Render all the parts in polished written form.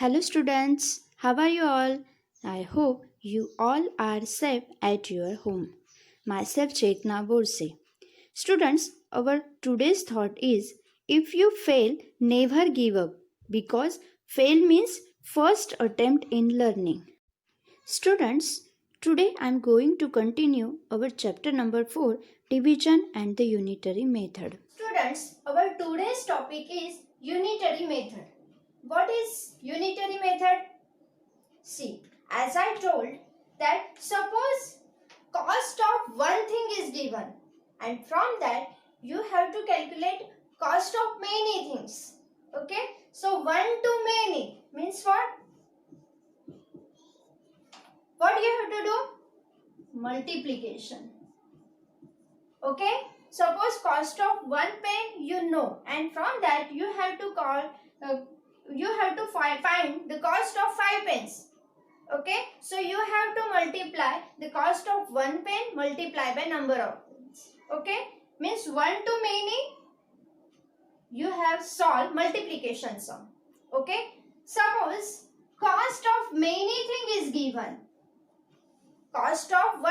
Hello, students. How are you all? I hope you all are safe at your home. Myself, Chetna Borse. Students, our today's thought is if you fail, never give up because fail means first attempt in learning. Students, today I am going to continue our chapter number 4 division and the unitary method. Students, our today's topic is unitary method. What is unitary method? See, as I told that suppose cost of one thing is given and from that you have to calculate cost of many things. Okay, so one to many means what? What you have to do? Multiplication. Okay, suppose cost of one pen you know and from that you have to find the cost of 5 pens. Okay, so you have to multiply the cost of one pen multiply by number of pens. Okay, means one to many you have solved multiplication sum. Okay, suppose cost of many thing is given. Cost of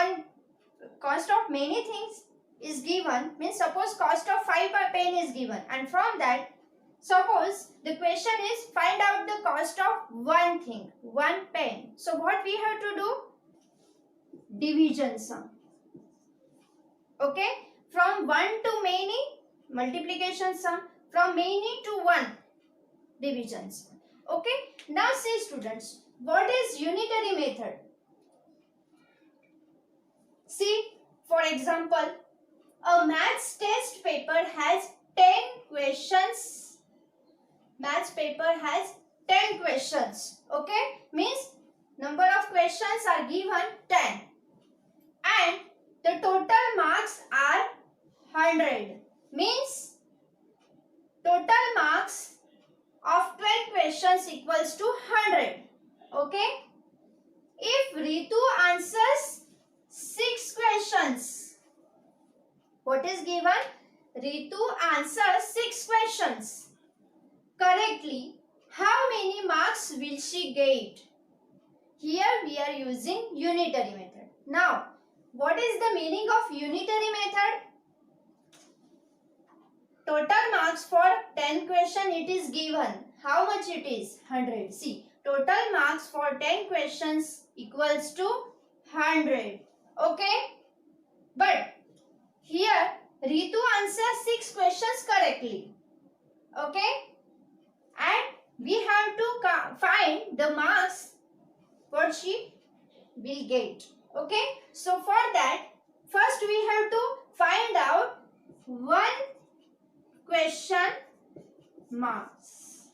many things is given means suppose cost of 5 pen is given and from that suppose the question is find out the cost of one thing, one pen. So what we have to do? Division sum. Okay, from 1 to many multiplication sum, from many to 1 division sum. Okay, now see students, what is unitary method? See, for example, a maths test paper has 10 questions. Maths paper has 10 questions. Okay, means number of questions are given 10 and the total marks are 100. Means total marks of 12 questions equals to 100. Okay, if Ritu answers 6 questions, what is given? Ritu answers 6 questions correctly. How many marks will she get? Here we are using unitary method. Now, what is the meaning of unitary method? Total marks for 10 question it is given. How much it is? 100. See, total marks for 10 questions equals to 100. Okay? But here Ritu answers 6 questions correctly. Okay? And we have to find the marks what she will get. Okay? So for that, first we have to find out one question marks.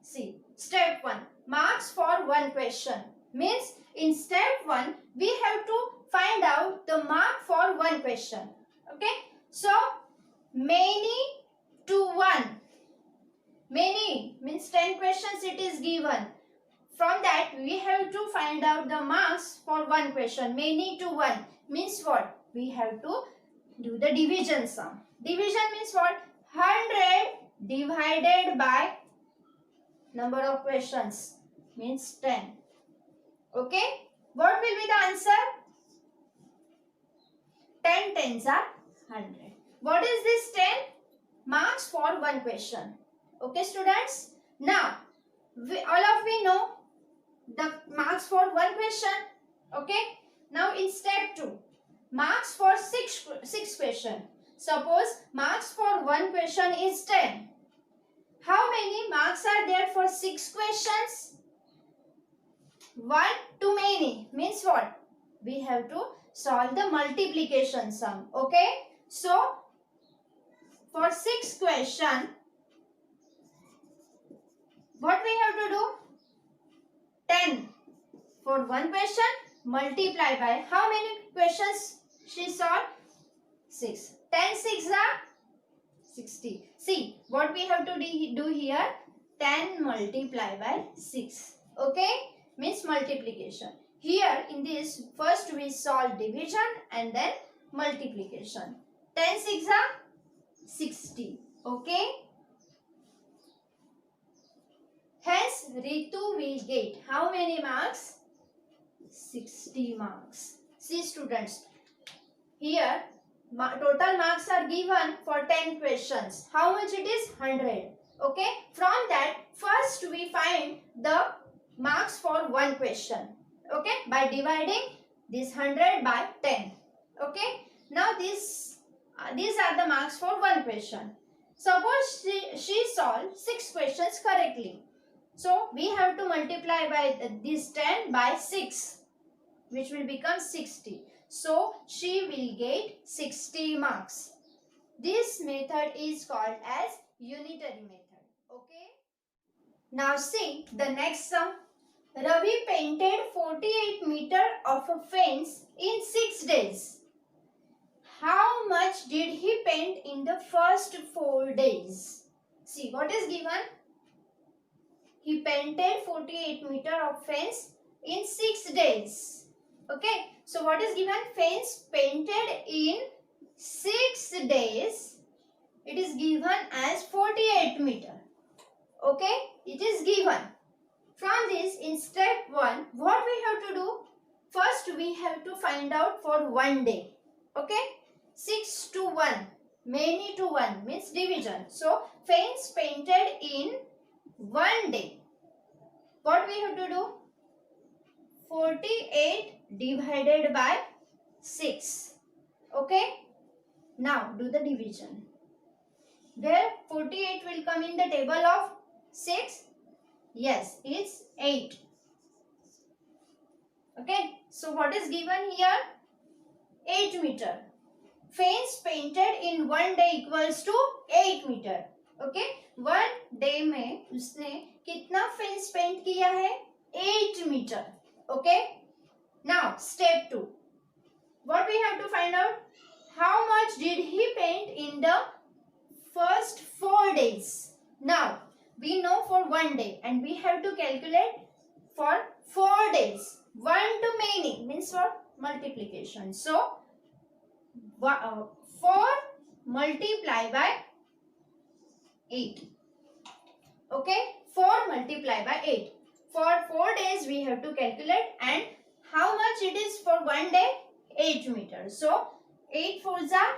See, step 1. Marks for one question. Means in step 1, we have to find out the mark for one question. Okay? So, many to 1. Many means 10 questions it is given. From that, we have to find out the marks for one question. Many to 1 means what? We have to do the division sum. Division means what? 100 divided by number of questions means 10. Okay? What will be the answer? 10 tens are 100. What is this 10? Marks for one question. Okay, students? Now, all of we know the marks for one question. Okay? Now, in step 2, marks for 6 question. Suppose marks for one question is 10. How many marks are there for 6 questions? 1 to many means what? We have to solve the multiplication sum. Okay? So, for 6 question, what we have to do? 10 for one question multiply by how many questions she solved? 6. 10 6 are 60. See what we have to do here? 10 multiply by 6. Okay? Means multiplication. Here in this first we solve division and then multiplication. 10 6 are 60. Okay? Hence, Ritu will get how many marks? 60 marks. See students, here total marks are given for 10 questions. How much it is? 100. Okay. From that, first we find the marks for one question. Okay. By dividing this 100 by 10. Okay. Now these are the marks for one question. Suppose she solved 6 questions correctly. So we have to multiply by this 10 by 6, which will become 60. So she will get 60 marks. This method is called as unitary method. Okay. Now see the next sum. Ravi painted 48 meter of a fence in 6 days. How much did he paint in the first 4 days? See what is given. He painted 48 meter of fence in 6 days. Okay. So what is given? Fence painted in 6 days. It is given as 48 meter. Okay. It is given. From this, in step 1, what we have to do? First we have to find out for 1 day. Okay. 6 to 1. Many to 1 means division. So fence painted in 1 day. What we have to do? 48 divided by 6. Okay. Now do the division. Where 48 will come in the table of 6? Yes, it's 8. Okay. So what is given here? 8 meter. Fence painted in 1 day equals to 8 meter. Okay. 1 day में उसने कितना fence paint किया है? 8 meter. Okay. Now step 2. What we have to find out? How much did he paint in the first 4 days? Now we know for 1 day and we have to calculate for 4 days. 1 to many means for multiplication. So 4 multiply by 8. Okay. 4 multiply by 8. For 4 days we have to calculate, and how much it is for 1 day? 8 meters. So 8 4s are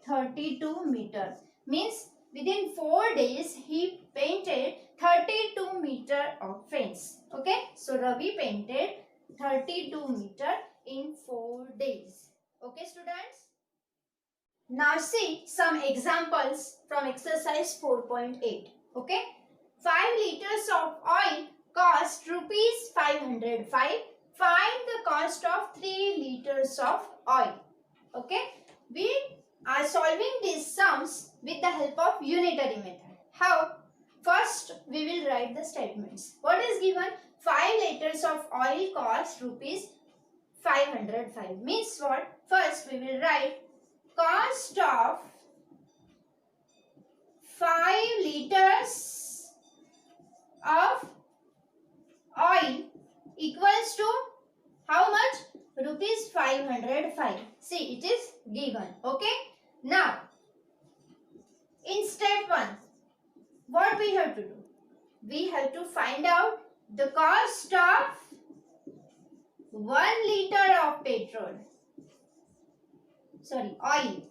32 meter. Means within 4 days he painted 32 meter of fence. Okay. So Ravi painted 32 meter in 4 days. Okay students. Now see some examples from exercise 4.8. Okay. 5 liters of oil cost rupees 505. Find the cost of 3 liters of oil. Okay. We are solving these sums with the help of unitary method. How? First we will write the statements. What is given? 5 liters of oil cost rupees 505. Means what? First we will write cost of 5 liters of oil equals to how much? Rupees 505. See, it is given. Okay. Now, in step 1, what we have to do? We have to find out the cost of 1 liter of petrol. Sorry, oil.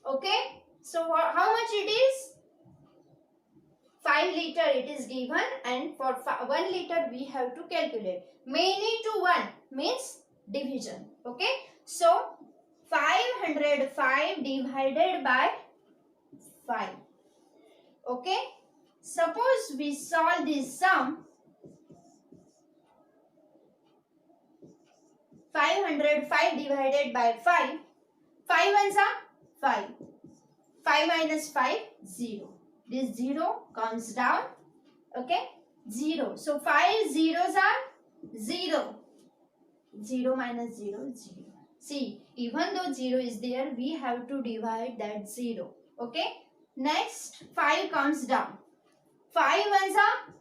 Okay. So, how much it is? 5 liter it is given, and for 1 liter we have to calculate. Many to 1 means division. Okay. So 505 divided by 5. Okay. Suppose we solve this sum. 505 divided by 5. 5 ones are 5. 5 minus 5, 0. This 0 comes down. Okay. 0. So 5 zeros are 0. 0 minus 0, 0. See, even though 0 is there, we have to divide that 0. Okay. Next, 5 comes down. 5 ones are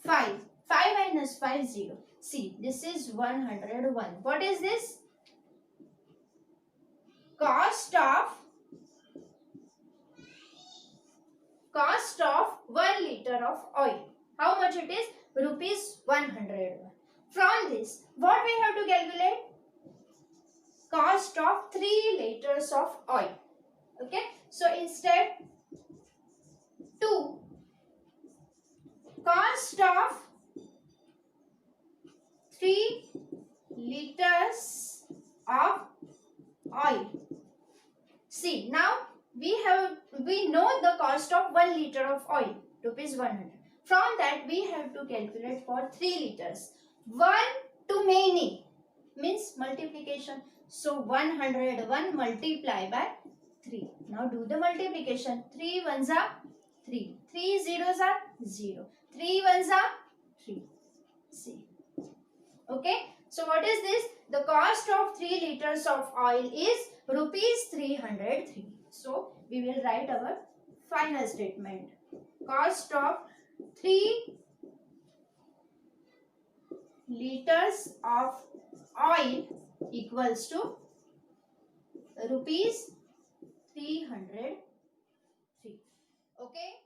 5. 5 minus 5, 0. See, this is 101. What is this? Cost of 1 liter of oil. How much it is? Rupees 100. From this, what we have to calculate? Cost of 3 liters of oil. Okay. So in step 2, cost of 3 liters of oil. See, now we know the cost of 1 liter of oil, rupees 100. From that we have to calculate for 3 liters. 1 to many means multiplication. So 101 multiply by 3. Now do the multiplication. 3 ones are 3. 3 zeros are 0. 3 ones are 3. See. Okay. So what is this? The cost of 3 liters of oil is rupees 303. So we will write our final statement. Cost of 3 liters of oil equals to rupees 303. Okay.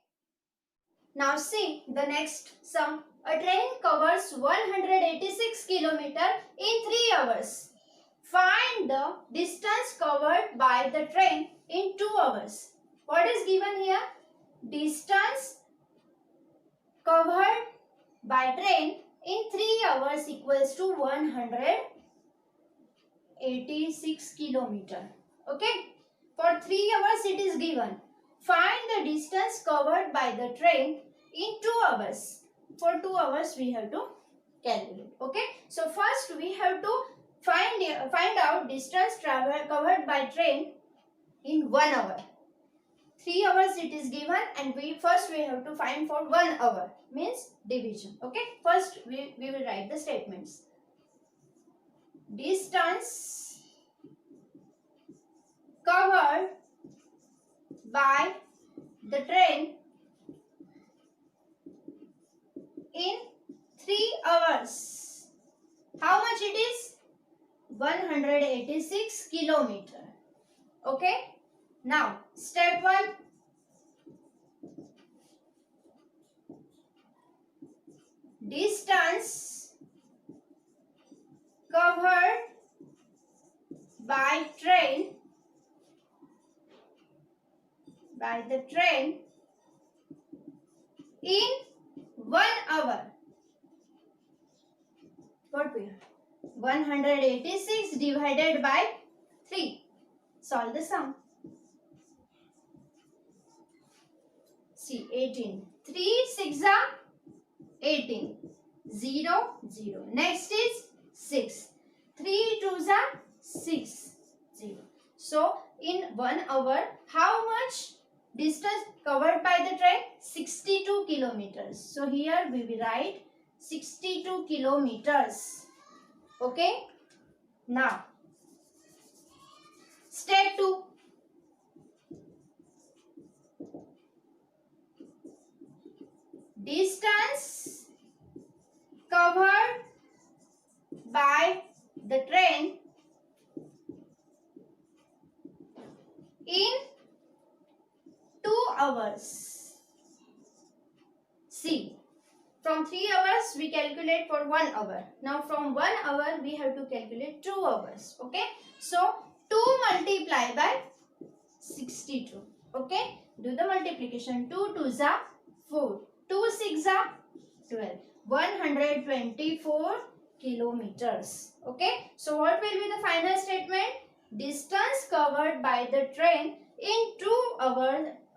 Now see the next sum. A train covers 186 km in 3 hours. Find the distance covered by the train in 2 hours. What is given here? Distance covered by train in 3 hours equals to 186 km. Okay. For 3 hours it is given. Find the distance covered by the train in 2 hours. For 2 hours we have to calculate. Okay. So first we have to find out distance covered by train in 1 hour. 3 hours it is given, and we have to find for 1 hour, means division. Okay. First we will write the statements. Distance covered by the train in 3 hours. How much it is? 186 kilometer. Okay. Now step 1. Distance covered by the train in 1 hour. What we have? 186 divided by 3. Solve the sum. See, 18. 3 6 are 18. 0 0. Next is 6. 3 2s are 6 0. So in 1 hour, how much distance covered by the train? 62 kilometers. So here we will write 62 kilometers. Okay. Now step 2. Distance covered by the train in 2 hours. See, from 3 hours we calculate for 1 hour. Now from 1 hour we have to calculate 2 hours. Okay. So 2 multiply by 62. Okay. Do the multiplication. 2 2s are 4. 2 6 are 12. 124 kilometers. Okay. So what will be the final statement? Distance covered by the train in 2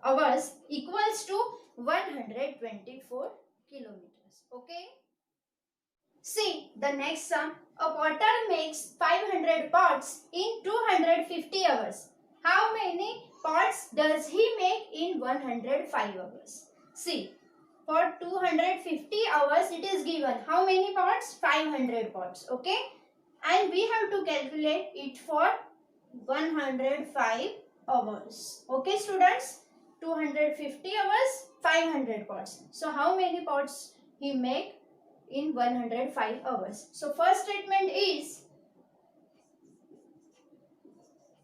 hours equals to 124 kilometers. Okay. See the next sum. A potter makes 500 pots in 250 hours. How many pots does he make in 105 hours? See, for 250 hours it is given. How many pots? 500 pots. Okay. And we have to calculate it for 105 hours. Okay students. 250 hours, 500 pots. So how many pots he make in 105 hours? So first statement is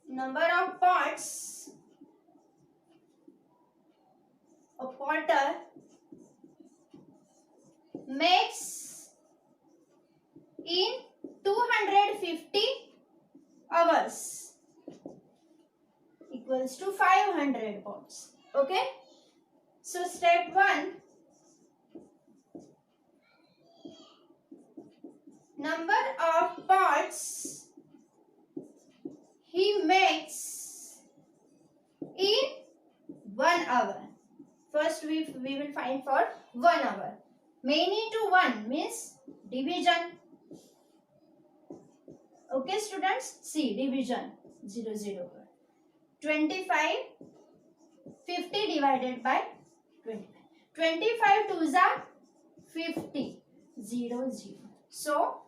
number of pots a potter makes in 250 hours equals to 500 pots. Okay. So step 1, number of pots he makes in 1 hour. First we will find for 1 hour. Many to 1 means division. Okay students, see division 0 0. 25 50 divided by 25. 25 twos are 50 0 0. So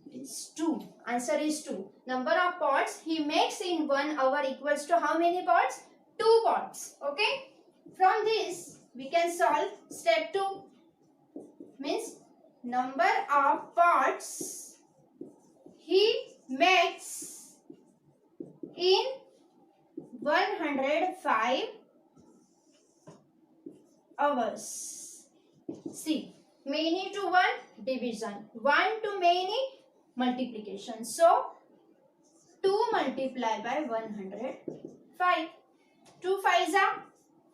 it is 2. Answer is 2. Number of pots he makes in 1 hour equals to how many pots? 2 pots. Okay. From this we can solve step 2. Means number of pots he makes in 105 hours. See, many to 1 division, 1 to many multiplication. So 2 multiplied by 105. 2 5s are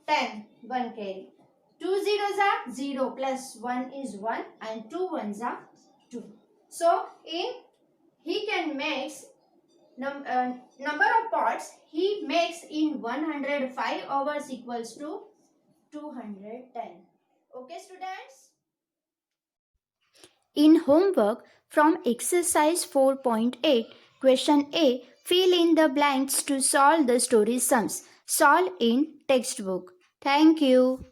10, 1 carry. 2 zeros are 0 plus 1 is 1 and 2 ones are 2. So he can make number of pots he makes in 105 hours equals to 210. Okay students? In homework from exercise 4.8, question A, fill in the blanks to solve the story sums. Solve in textbook. Thank you.